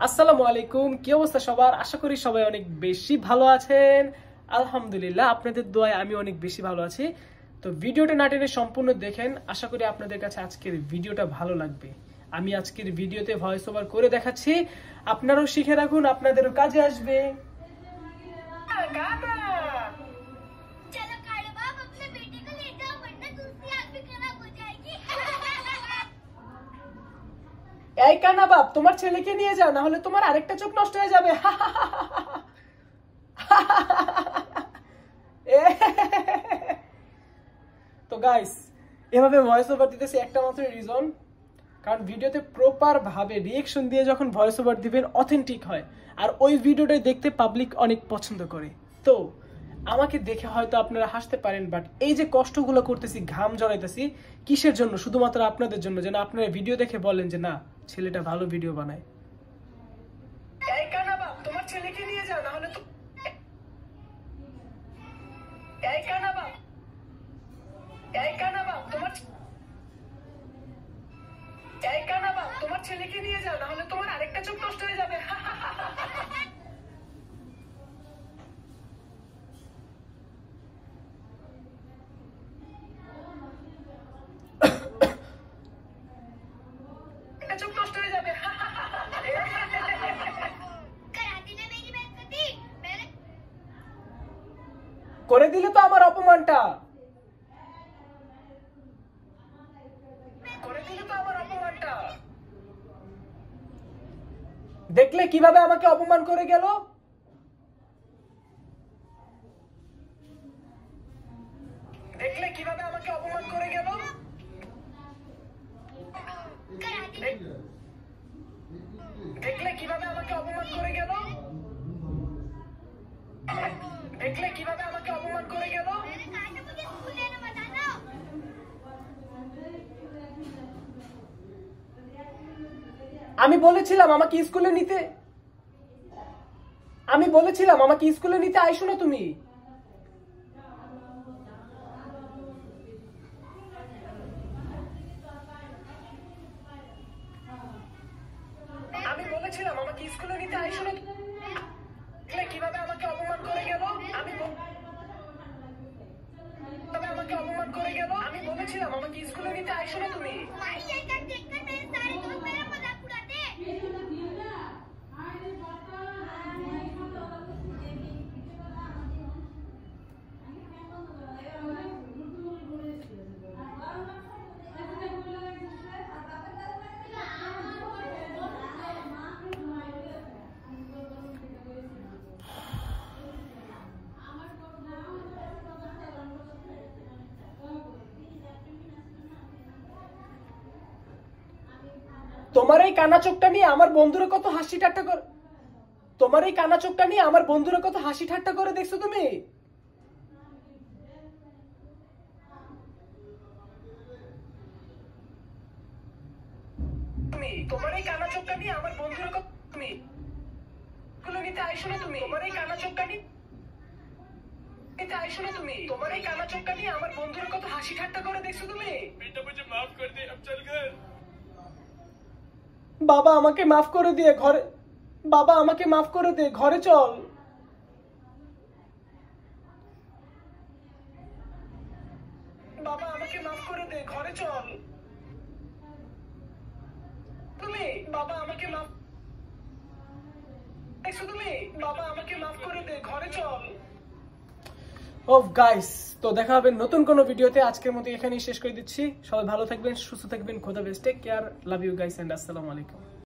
আসসালামু আলাইকুম, কি অবস্থা সবার? আশা করি সবাই অনেক বেশি ভালো আছেন। আলহামদুলিল্লাহ, আপনাদের দোয়ায় আমি অনেক বেশি ভালো আছি। তো ভিডিওটা না টেনে সম্পূর্ণ দেখেন, আশা করি আপনাদের কাছে আজকের ভিডিওটা ভালো লাগবে। আমি আজকের ভিডিওতে ভয়েস ওভার করে দেখাচ্ছি, আপনারাও শিখে রাখুন, আপনাদেরও কাজে আসবে। এই কানা বাপ, তোমার ছেলেকে নিয়ে যাও, না হলে তোমার আরেকটা চোখ নষ্ট হয়ে যাবে। তো গাইস, এভাবে ভয়েস ওভার দিতেছি একটা মাত্র রিজন, কারণ ভিডিওতে প্রপার ভাবে রিয়েকশন দিয়ে যখন ভয়েস ওভার দিবেন অথেন্টিক হয়, আর ওই ভিডিওটাই দেখতে পাবলিক অনেক পছন্দ করে। তো আমাকে দেখে হয়তো আপনারা হাসতে পারেন, বাট এই যে কষ্টগুলো করতেছি, ঘাম জড়াইতেছি, কিসের জন্য? শুধুমাত্র আপনাদের জন্য, যেন আপনারা ভিডিও দেখে বলেন যে না, ছেলেটা ভালো ভিডিও বানায়। এই কানা বাপ, তোমার ছেলেকে নিয়ে যাও, না হলে তো এই কানা বাপ, এই কানা বাপ, তোমার ছেলেকে নিয়ে যাও, না হলে তোমার আরেকটা চোখ নষ্ট হয়ে যাবে। চোখ নষ্ট হয়ে যাবে। করে দিলে তো আমার অপমানটা, দেখলে কিভাবে আমাকে অপমান করে গেল। দেখলে কিভাবে আমাকে অপমান করে গেল। দেখলে কিভাবে আমাকে অপমান করে গেল। দেখলে কিভাবে আমাকে অপমান করে গেল। আমি বলেছিলাম আমাকে স্কুলে নিতে, আইসো না তুমি। আমি বলেছিলাম আমাকে স্কুলে নিতে আইসো না, কিভাবে আমাকে অপমান করে গেল। আমি বলেছিলাম আমাকে স্কুলে নিতে আইসো না তুমি। তোমার এই কানা চোখটা নিয়ে আমার বন্ধুরা কত হাসি ঠাট্টা করে, দেখছো তুমি। তোমার এই কানা চোখটা নিয়ে আমার বন্ধুরা কত, তুমি স্কুলে নিতে আইসো না তুমি। তোমার এই কানা চোখটা নিয়ে আইসো না তুমি। তোমার এই কানা চোখটা নিয়ে আমার বন্ধুরা কত হাসি ঠাট্টা করে, দেখছো তুমি। বেটা মুঝে মাফ কর দে, अब चल घर। বাবা আমাকে মাফ করে দিয়ে ঘরে, বাবা আমাকে মাফ করে দে, ঘরে চল। বাবা আমাকে মাফ করে দে, ঘরে চল। তুমি বাবা আমাকে মাফ, দেখছো তুমি। বাবা আমাকে মাফ করে দে, ঘরে চল। ও গাইস, তো দেখা হবে নতুন কোনো ভিডিওতে। আজকের মতো এখানেই শেষ করে দিচ্ছি। সবাই ভালো থাকবেন, সুস্থ থাকবেন, খোদা হাফেজ, take care, love you guys and আসসালামু আলাইকুম।